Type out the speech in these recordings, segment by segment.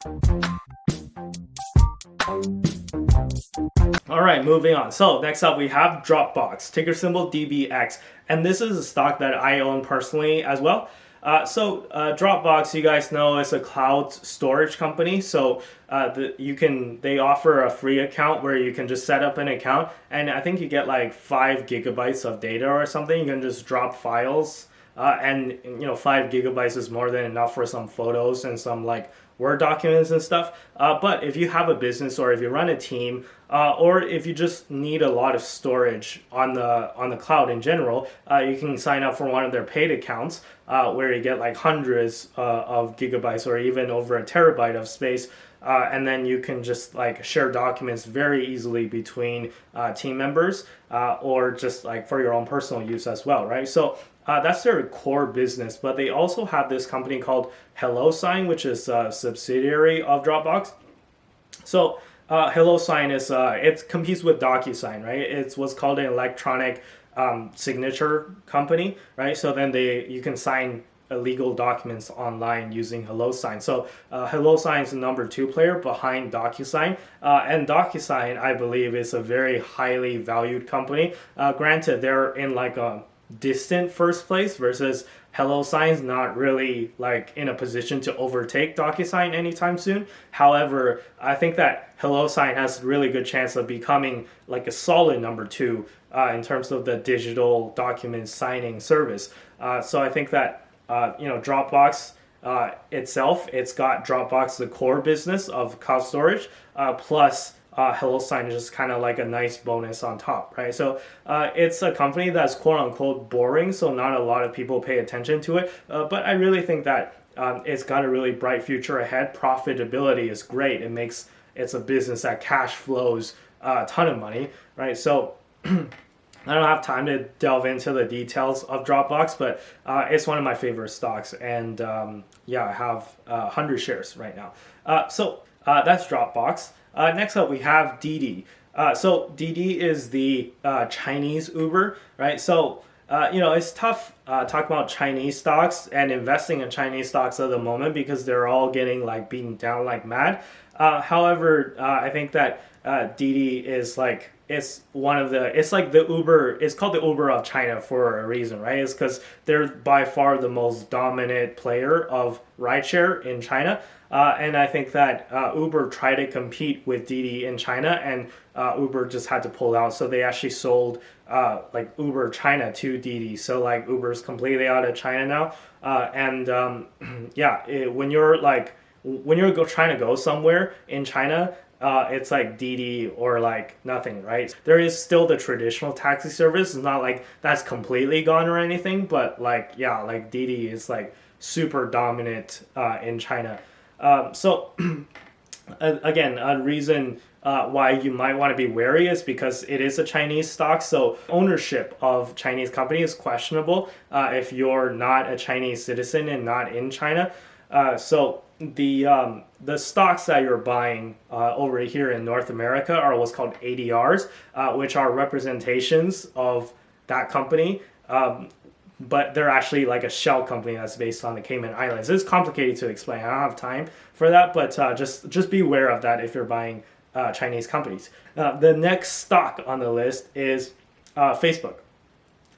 All right, moving on. So next up we have Dropbox, ticker symbol DBX, and this is a stock that I own personally as well. Dropbox, you guys know, is a cloud storage company. So they offer a free account where you can just set up an account, and I think you get like 5 GB of data or something. You can just drop files, and 5 GB is more than enough for some photos and some like Word documents and stuff. But if you have a business or if you run a team, or if you just need a lot of storage on the cloud in general, you can sign up for one of their paid accounts, where you get like hundreds of gigabytes or even over a terabyte of space. And then you can just like share documents very easily between team members, or just like for your own personal use as well, right? So that's their core business, but they also have this company called HelloSign, which is a subsidiary of Dropbox. So HelloSign is it competes with DocuSign, right? It's what's called an electronic signature company, right? So then you can sign legal documents online using HelloSign. So HelloSign is the number 2 player behind DocuSign, and DocuSign, I believe, is a very highly valued company. Granted, they're in like a distant first place, versus HelloSign's not really like in a position to overtake DocuSign anytime soon. However, I think that HelloSign has a really good chance of becoming like a solid number 2 in terms of the digital document signing service. So I think that Dropbox itself, it's got Dropbox, the core business of cloud storage, plus HelloSign is just kind of like a nice bonus on top, right? So it's a company that's quote unquote boring, so not a lot of people pay attention to it. But I really think that it's got a really bright future ahead. Profitability is great. It's a business that cash flows a ton of money, right? So I don't have time to delve into the details of Dropbox, but it's one of my favorite stocks, and I have 100 shares right now. That's Dropbox. Next up, we have Didi. So Didi is the Chinese Uber, right? So it's tough talking about Chinese stocks and investing in Chinese stocks at the moment because they're all getting like beaten down like mad. However, I think that Didi is like, it's like the Uber. It's called the Uber of China for a reason, right? It's because they're by far the most dominant player of rideshare in China. And I think that Uber tried to compete with Didi in China, and Uber just had to pull out. So they actually sold like Uber China to Didi. So like Uber's completely out of China now. When you're trying to go somewhere in China, it's like Didi or like nothing, right? There is still the traditional taxi service. It's not like that's completely gone or anything, but like Didi is like super dominant in China. Again, a reason why you might want to be wary is because it is a Chinese stock, so ownership of Chinese company is questionable if you're not a Chinese citizen and not in China. So the stocks that you're buying over here in North America are what's called ADRs, which are representations of that company. But they're actually like a shell company that's based on the Cayman Islands. It's complicated to explain. I don't have time for that, but just be aware of that if you're buying Chinese companies. The next stock on the list is Facebook.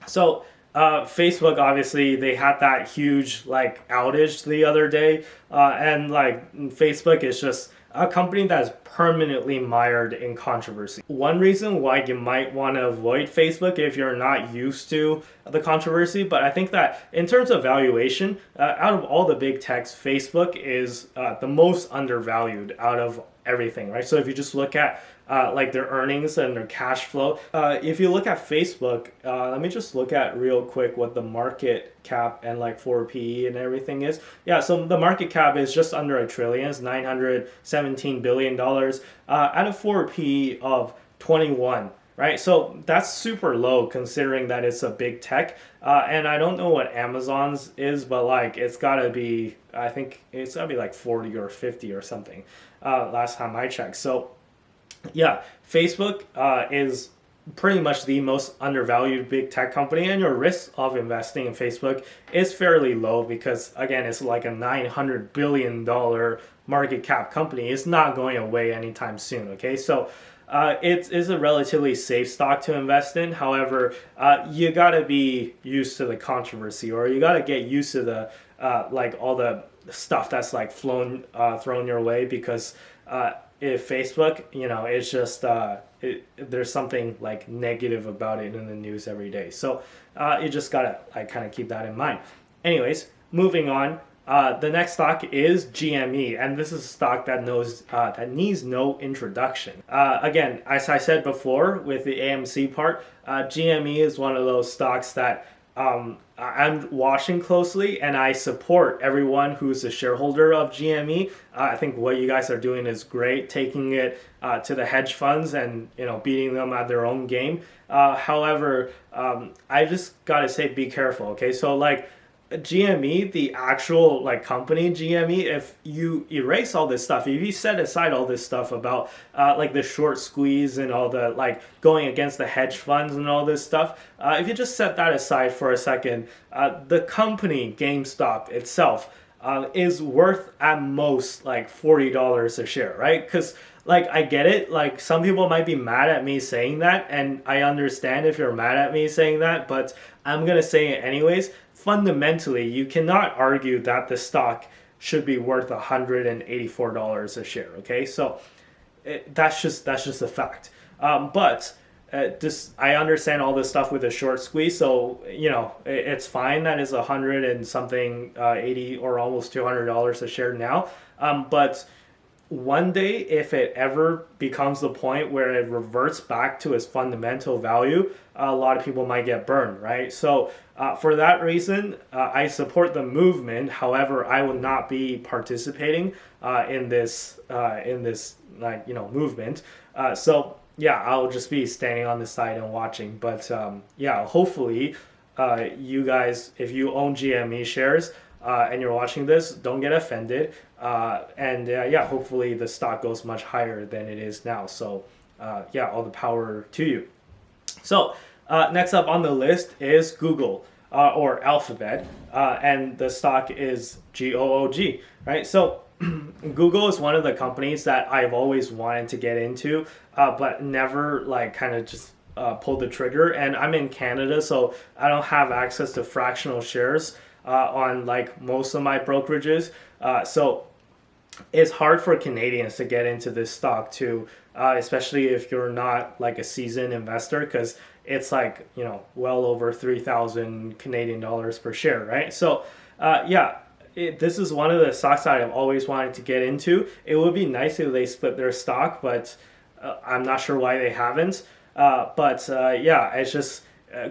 So Facebook, obviously, they had that huge like outage the other day, and like Facebook is just a company that's permanently mired in controversy. One reason why you might want to avoid Facebook if you're not used to the controversy, but I think that in terms of valuation, out of all the big techs, Facebook is the most undervalued out of everything, right? So if you just look at like their earnings and their cash flow. If you look at Facebook, let me just look at real quick what the market cap and like 4 PE and everything is. Yeah, so the market cap is just under $1 trillion, it's $917 billion at a 4 PE of 21. Right, so that's super low considering that it's a big tech, and I don't know what Amazon's is, but like it's gotta be, I think it's gotta be like 40 or 50 or something. Last time I checked, so yeah, Facebook is pretty much the most undervalued big tech company, and your risk of investing in Facebook is fairly low because, again, it's like a $900 billion market cap company. It's not going away anytime soon, okay? So it is a relatively safe stock to invest in. However, you got to be used to the controversy, or you got to get used to the like all the stuff that's like thrown your way, because if Facebook, it's just there's something like negative about it in the news every day. So you just gotta like kind of keep that in mind. Anyways, moving on. The next stock is GME, and this is a stock that needs no introduction. Again, as I said before with the AMC part, GME is one of those stocks that I'm watching closely, and I support everyone who's a shareholder of GME. I think what you guys are doing is great, taking it to the hedge funds and beating them at their own game. However, I just gotta say, be careful. Okay, so like GME, the actual like company GME, if you erase all this stuff, if you set aside all this stuff about like the short squeeze and all the like going against the hedge funds and all this stuff, if you just set that aside for a second, the company GameStop itself is worth at most like $40 a share, right? Because like I get it, like some people might be mad at me saying that, and I understand if you're mad at me saying that, but I'm gonna say it anyways. Fundamentally, you cannot argue that the stock should be worth $184 a share. Okay, so that's just a fact. But I understand all this stuff with a short squeeze, so it's fine that it's 100 and something, 80 or almost $200 a share now. But one day, if it ever becomes the point where it reverts back to its fundamental value, a lot of people might get burned, right? So for that reason, I support the movement. However, I will not be participating in this movement. So yeah, I'll just be standing on the side and watching. But yeah, hopefully you guys, if you own GME shares, and you're watching this, don't get offended. Yeah, hopefully the stock goes much higher than it is now. So yeah, all the power to you. So next up on the list is Google or Alphabet, and the stock is GOOG, right? So Google is one of the companies that I've always wanted to get into, but never like kind of just pulled the trigger. And I'm in Canada, so I don't have access to fractional shares on like most of my brokerages. So it's hard for Canadians to get into this stock too, especially if you're not like a seasoned investor, because it's like, well over 3,000 Canadian dollars per share, right? So yeah, this is one of the stocks that I've always wanted to get into. It would be nice if they split their stock, but I'm not sure why they haven't. Yeah, it's just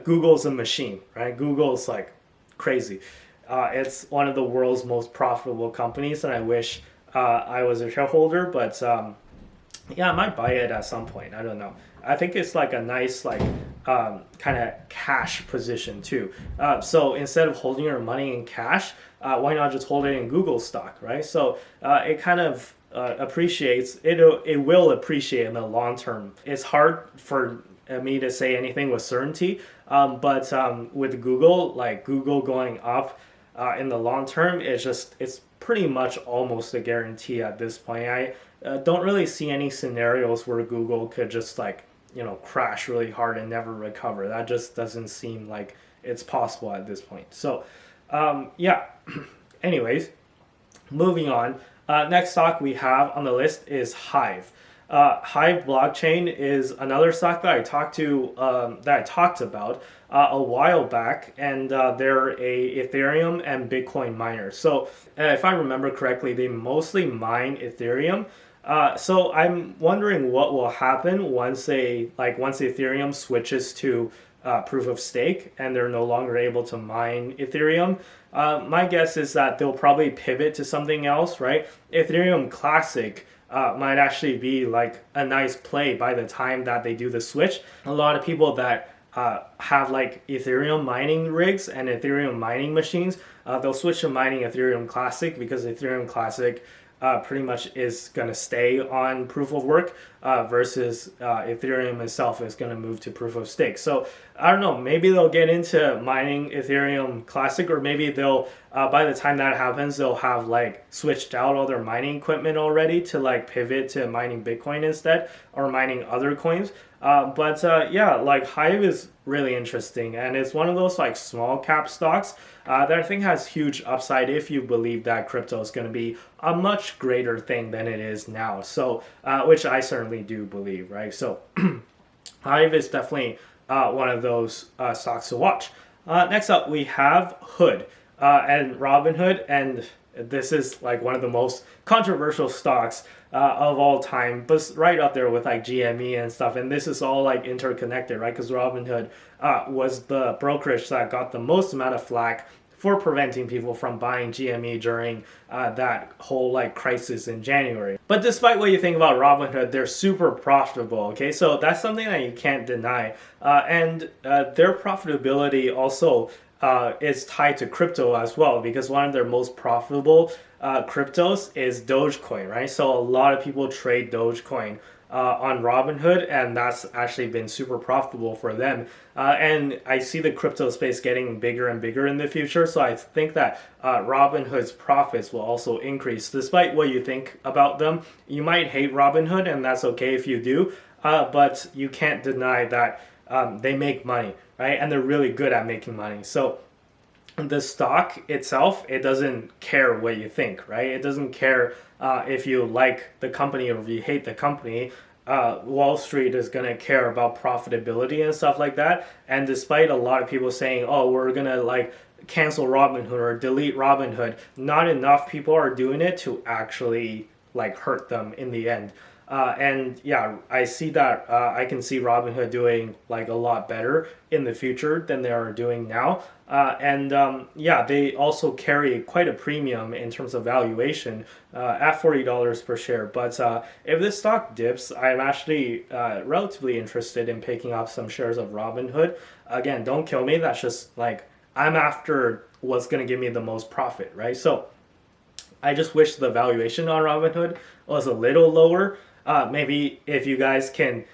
Google's a machine, right? Google's like crazy. It's one of the world's most profitable companies, and I wish I was a shareholder, but yeah, I might buy it at some point. I don't know. I think it's like a nice like kind of cash position too. So instead of holding your money in cash, why not just hold it in Google stock, right? So it kind of appreciates. It will appreciate in the long term. It's hard for me to say anything with certainty, but with Google, like Google going up in the long term, it's pretty much almost a guarantee at this point. I don't really see any scenarios where Google could just like crash really hard and never recover. That just doesn't seem like it's possible at this point. So yeah, anyways, moving on. Next stock we have on the list is Hive. Hive blockchain is another stock that I talked about a while back, and they're a Ethereum and Bitcoin miner. So if I remember correctly, they mostly mine Ethereum. So I'm wondering what will happen once Ethereum switches to proof of stake and they're no longer able to mine Ethereum. My guess is that they'll probably pivot to something else, right? Ethereum Classic might actually be like a nice play by the time that they do the switch. A lot of people that have like Ethereum mining rigs and Ethereum mining machines, they'll switch to mining Ethereum Classic because Ethereum Classic pretty much is going to stay on proof of work versus Ethereum itself is going to move to proof of stake. So I don't know, maybe they'll get into mining Ethereum Classic, or maybe they'll by the time that happens, they'll have like switched out all their mining equipment already to like pivot to mining Bitcoin instead, or mining other coins. Yeah, like Hive is really interesting, and it's one of those like small cap stocks that I think has huge upside if you believe that crypto is going to be a much greater thing than it is now. So, which I certainly do believe, right? So, Hive is definitely one of those stocks to watch. Next up, we have Hood and Robinhood, and this is like one of the most controversial stocks of all time, but right up there with like GME and stuff. And this is all like interconnected, right? Because Robinhood was the brokerage that got the most amount of flack for preventing people from buying GME during that whole like crisis in January. But despite what you think about Robinhood, they're super profitable, okay? So that's something that you can't deny. And their profitability also is tied to crypto as well, because one of their most profitable cryptos is Dogecoin, right? So a lot of people trade Dogecoin on Robinhood, and that's actually been super profitable for them. And I see the crypto space getting bigger and bigger in the future, so I think that Robinhood's profits will also increase. Despite what you think about them, you might hate Robinhood, and that's okay if you do, but you can't deny that they make money, right? And they're really good at making money. So the stock itself, it doesn't care what you think, right? It doesn't care if you like the company or if you hate the company. Wall Street is going to care about profitability and stuff like that. And despite a lot of people saying, oh, we're going to like cancel Robinhood or delete Robinhood, not enough people are doing it to actually like hurt them in the end. And yeah, I see that I can see Robinhood doing like a lot better in the future than they are doing now. Yeah, they also carry quite a premium in terms of valuation at $40 per share. But if this stock dips, I'm actually relatively interested in picking up some shares of Robinhood. Again, don't kill me. That's just like, I'm after what's going to give me the most profit, right? So I just wish the valuation on Robinhood was a little lower. Maybe if you guys can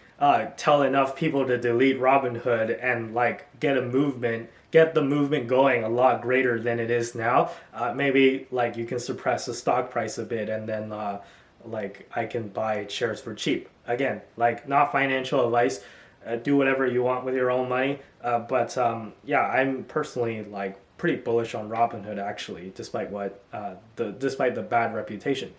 tell enough people to delete Robinhood and like get the movement going a lot greater than it is now, maybe like you can suppress the stock price a bit, and then like I can buy shares for cheap. Again, like not financial advice. Do whatever you want with your own money. Yeah, I'm personally like pretty bullish on Robinhood actually, despite the bad reputation.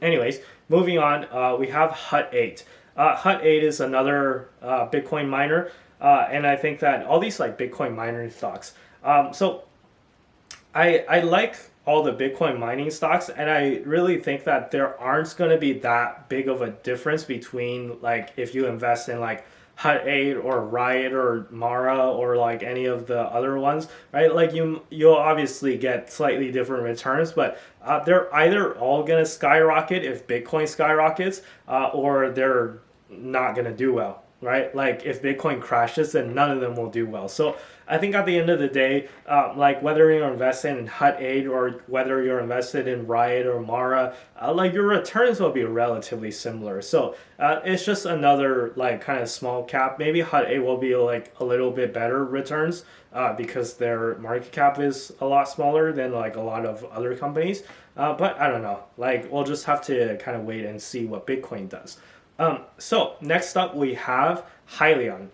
Anyways, moving on, we have Hut 8. Hut 8 is another Bitcoin miner, and I think that all these like Bitcoin mining stocks. I like all the Bitcoin mining stocks, and I really think that there aren't going to be that big of a difference between like if you invest in like Hut 8 or Riot or Mara or like any of the other ones, right? Like you'll obviously get slightly different returns, but they're either all gonna skyrocket if Bitcoin skyrockets, or they're not gonna do well, right? Like if Bitcoin crashes, then none of them will do well. So I think at the end of the day, like whether you're invested in Hut 8 or whether you're invested in Riot or Mara, like your returns will be relatively similar. So it's just another like kind of small cap. Maybe Hut 8 will be like a little bit better returns because their market cap is a lot smaller than like a lot of other companies. But I don't know. Like we'll just have to kind of wait and see what Bitcoin does. So next up we have Hylion.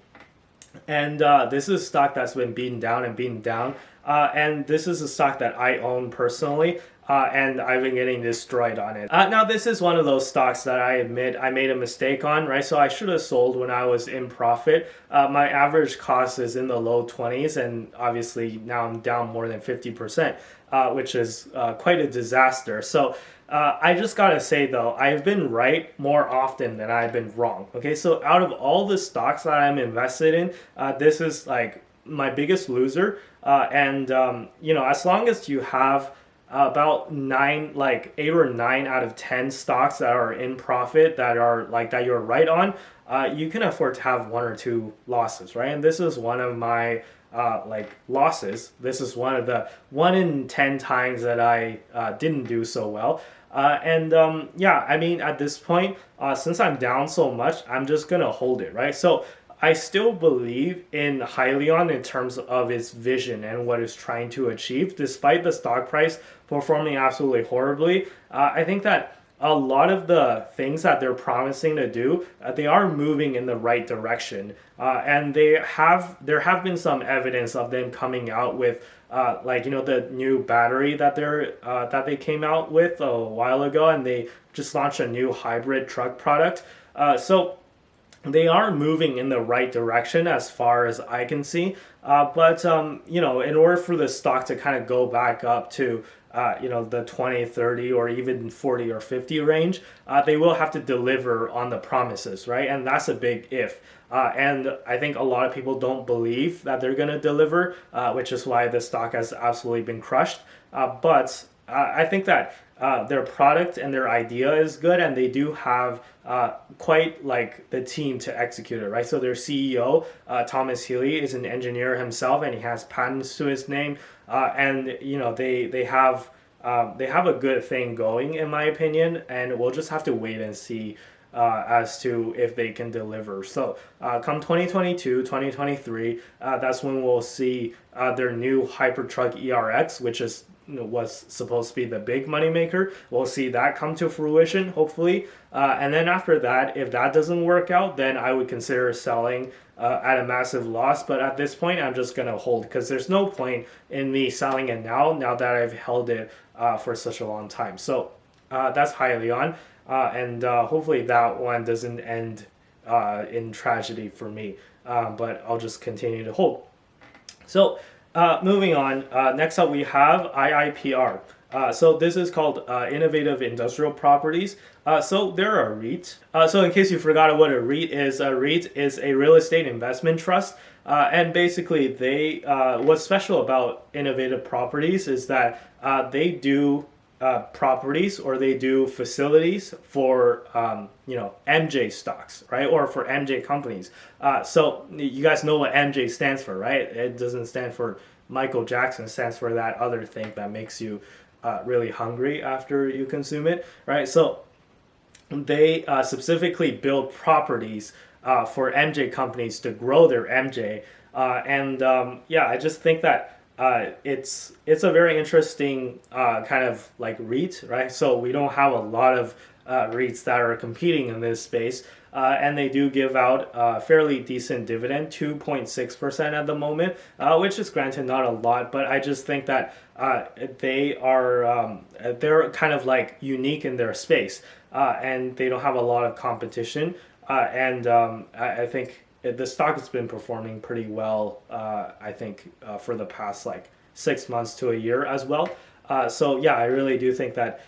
And this is a stock that's been beaten down and beaten down. And this is a stock that I own personally. And I've been getting destroyed on it. Now, this is one of those stocks that I admit I made a mistake on, right? So I should have sold when I was in profit. My average cost is in the low 20s. And obviously now I'm down more than 50%, which is quite a disaster. So I just gotta say though, I've been right more often than I've been wrong. Okay, so out of all the stocks that I'm invested in, this is like my biggest loser. You know, as long as you have about 8 or 9 out of 10 stocks that are in profit that are like that you're right on, you can afford to have 1 or 2 losses, right? And this is one of my like losses. This is one of the 1 in 10 times that I didn't do so well. Yeah, I mean, at this point, since I'm down so much, I'm just gonna hold it, right? So I still believe in Hylion in terms of its vision and what it's trying to achieve, despite the stock price performing absolutely horribly. I think that a lot of the things that they're promising to do, they are moving in the right direction, and there have been some evidence of them coming out with like, you know, the new battery that they came out with a while ago, and they just launched a new hybrid truck product. So they are moving in the right direction as far as I can see. But you know, in order for the stock to kind of go back up to you know, the 20, 30, or even 40 or 50 range, they will have to deliver on the promises, right? And that's a big if. And I think a lot of people don't believe that they're going to deliver, which is why the stock has absolutely been crushed. But I think that their product and their idea is good, and they do have quite like the team to execute it, right? So their CEO, Thomas Healy, is an engineer himself, and he has patents to his name, and you know, they have a good thing going, in my opinion, and we'll just have to wait and see as to if they can deliver. So come 2022, 2023, that's when we'll see their new Hypertruck ERX, which is, you know, was supposed to be the big moneymaker. We'll see that come to fruition, hopefully. And then after that, if that doesn't work out, then I would consider selling at a massive loss. But at this point, I'm just going to hold, because there's no point in me selling it now that I've held it for such a long time. So that's Hylion. And hopefully that one doesn't end in tragedy for me. But I'll just continue to hold. So moving on, next up we have IIPR. So this is called Innovative Industrial Properties. So they're a REIT. So in case you forgot what a REIT is a real estate investment trust. And basically what's special about Innovative Properties is that they do properties, or they do facilities for you know, MJ stocks, right, or for MJ companies. So you guys know what MJ stands for, right? It doesn't stand for Michael Jackson. It stands for that other thing that makes you really hungry after you consume it, right? So they specifically build properties for MJ companies to grow their MJ, yeah, I just think that it's a very interesting kind of like REIT, right? So we don't have a lot of REITs that are competing in this space, and they do give out a fairly decent dividend, 2.6% at the moment, which is granted not a lot, but I just think that they're kind of like unique in their space, and they don't have a lot of competition, I think the stock has been performing pretty well, I think, for the past like 6 months to a year as well. So yeah, I really do think that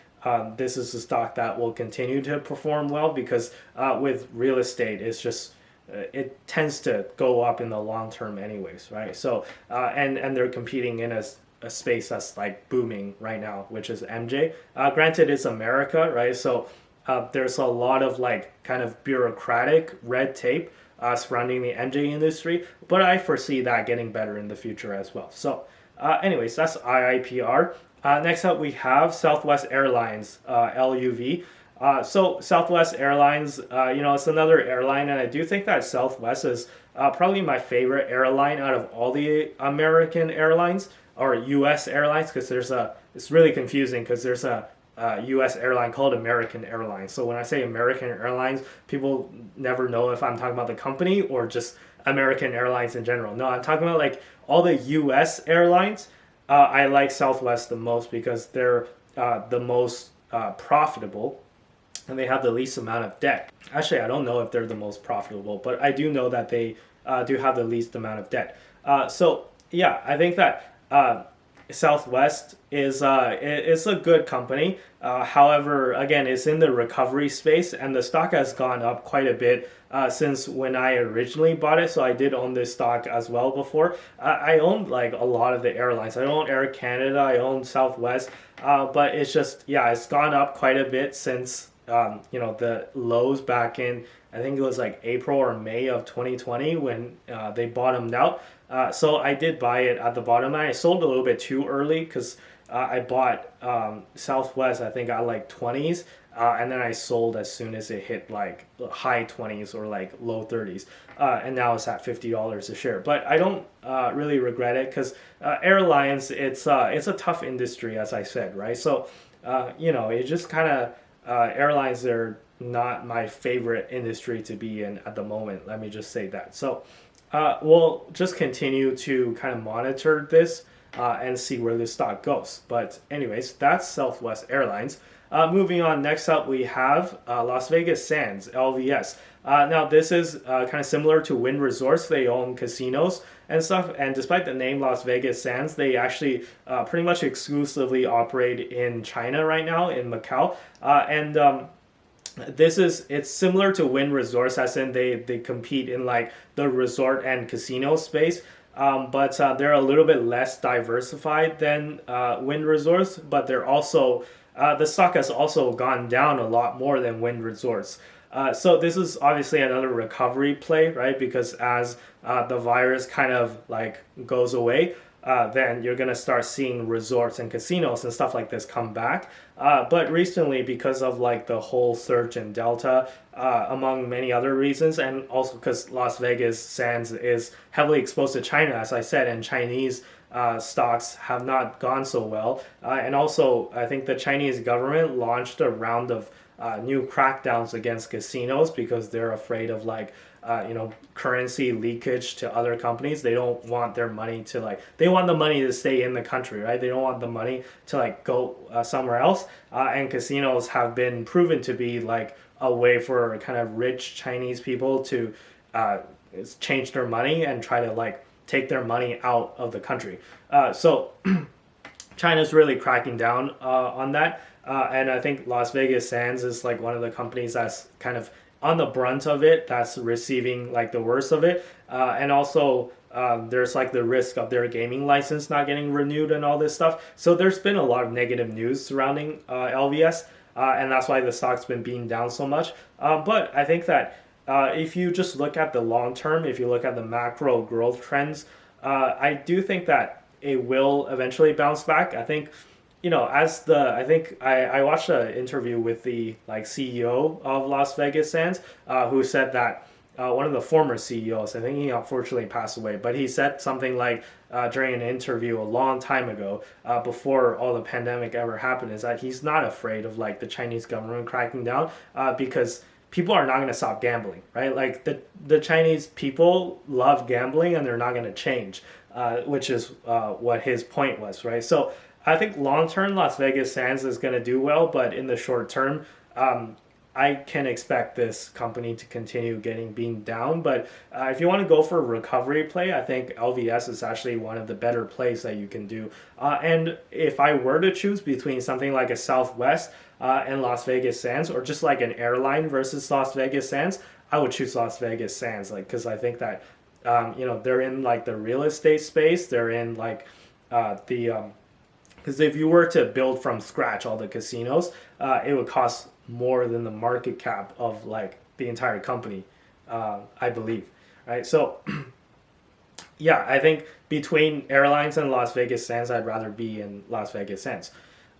this is a stock that will continue to perform well, because with real estate, it's just it tends to go up in the long term anyways, right? So and they're competing in a space that's like booming right now, which is MJ. Granted, it's America, right? So there's a lot of like kind of bureaucratic red tape surrounding the MJ industry, but I foresee that getting better in the future as well. So anyways, that's IIPR. Next up, we have Southwest Airlines, LUV. So Southwest Airlines, you know, it's another airline, and I do think that Southwest is probably my favorite airline out of all the American airlines, or U.S. airlines, because it's really confusing, because there's a U.S. airline called American Airlines. So when I say American Airlines, people never know if I'm talking about the company or just American Airlines in general. No, I'm talking about like all the U.S. airlines. I like Southwest the most because they're the most profitable, and they have the least amount of debt. Actually, I don't know if they're the most profitable, but I do know that they do have the least amount of debt. So yeah, I think that Southwest is a good company. However, again, it's in the recovery space, and the stock has gone up quite a bit since when I originally bought it. So I did own this stock as well before. I owned like a lot of the airlines. I own Air Canada, I own Southwest, but it's just, yeah, it's gone up quite a bit since you know, the lows back in, I think it was like April or May of 2020 when they bottomed out. So I did buy it at the bottom, and I sold a little bit too early because I bought Southwest, I think, at like 20s, and then I sold as soon as it hit like high 20s or like low 30s, and now it's at $50 a share. But I don't really regret it because airlines, it's a tough industry, as I said, right? So you know, it just kind of airlines are not my favorite industry to be in at the moment. Let me just say that. So we'll just continue to kind of monitor this and see where this stock goes. But anyways, that's Southwest Airlines. Moving on, next up we have Las Vegas Sands Lvs. Now this is kind of similar to Wynn Resorts. They own casinos and stuff, and despite the name Las Vegas Sands, they actually pretty much exclusively operate in China right now, in Macau. It's similar to Wynn Resorts, as in they compete in like the resort and casino space. But they're a little bit less diversified than Wynn Resorts, but they're also the stock has also gone down a lot more than Wynn Resorts. So this is obviously another recovery play, right? Because as the virus kind of like goes away, then you're gonna start seeing resorts and casinos and stuff like this come back. But recently, because of like the whole surge in Delta, among many other reasons, and also because Las Vegas Sands is heavily exposed to China, as I said, and Chinese stocks have not gone so well. And also, I think the Chinese government launched a round of new crackdowns against casinos because they're afraid of like currency leakage to other companies. They don't want their money to they want the money to stay in the country, right? They don't want the money to like go somewhere else. And casinos have been proven to be like a way for kind of rich Chinese people to change their money and try to like take their money out of the country. So China's really cracking down on that. And I think Las Vegas Sands is like one of the companies that's kind of on the brunt of it, that's receiving like the worst of it. And also there's like the risk of their gaming license not getting renewed and all this stuff. So there's been a lot of negative news surrounding LVS, and that's why the stock's been being down so much. But I think that if you just look at the long term, if you look at the macro growth trends, I do think that it will eventually bounce back. I think, I watched an interview with the like CEO of Las Vegas Sands, who said that one of the former CEOs, I think he unfortunately passed away, but he said something like during an interview a long time ago, before all the pandemic ever happened, is that he's not afraid of like the Chinese government cracking down, because people are not going to stop gambling, right? Like the Chinese people love gambling and they're not going to change, which is what his point was, right? So I think long term Las Vegas Sands is going to do well, but in the short term, I can expect this company to continue being down. But if you want to go for a recovery play, I think LVS is actually one of the better plays that you can do. And if I were to choose between something like a Southwest and Las Vegas Sands, or just like an airline versus Las Vegas Sands, I would choose Las Vegas Sands, like, because I think that they're in like the real estate space, they're in like because if you were to build from scratch all the casinos, it would cost more than the market cap of like the entire company, I believe, right? So yeah, I think between airlines and Las Vegas Sands, I'd rather be in Las Vegas Sands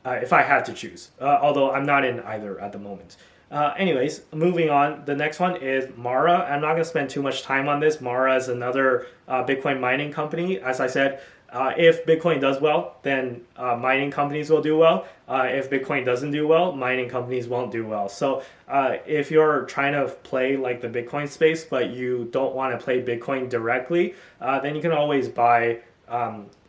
if I had to choose, although I'm not in either at the moment. Anyways, moving on, the next one is Mara. I'm not going to spend too much time on this. Mara is another Bitcoin mining company. As I said, if Bitcoin does well, then mining companies will do well. If Bitcoin doesn't do well, mining companies won't do well. So if you're trying to play like the Bitcoin space, but you don't want to play Bitcoin directly, then you can always buy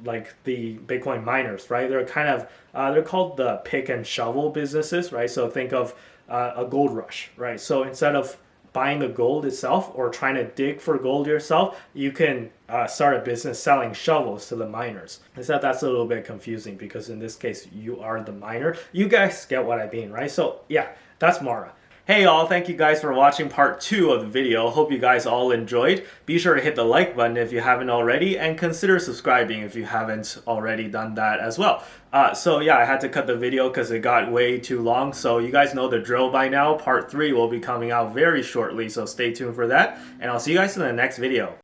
like the Bitcoin miners, right? They're kind of, they're called the pick and shovel businesses, right? So think of a gold rush, right? So instead of buying the gold itself or trying to dig for gold yourself, you can start a business selling shovels to the miners. Except that's a little bit confusing because in this case, you are the miner. You guys get what I mean, right? So yeah, that's Mara. Hey all, thank you guys for watching part 2 of the video. Hope you guys all enjoyed. Be sure to hit the like button if you haven't already, and consider subscribing if you haven't already done that as well. So yeah, I had to cut the video because it got way too long. So you guys know the drill by now. Part 3 will be coming out very shortly, so stay tuned for that. And I'll see you guys in the next video.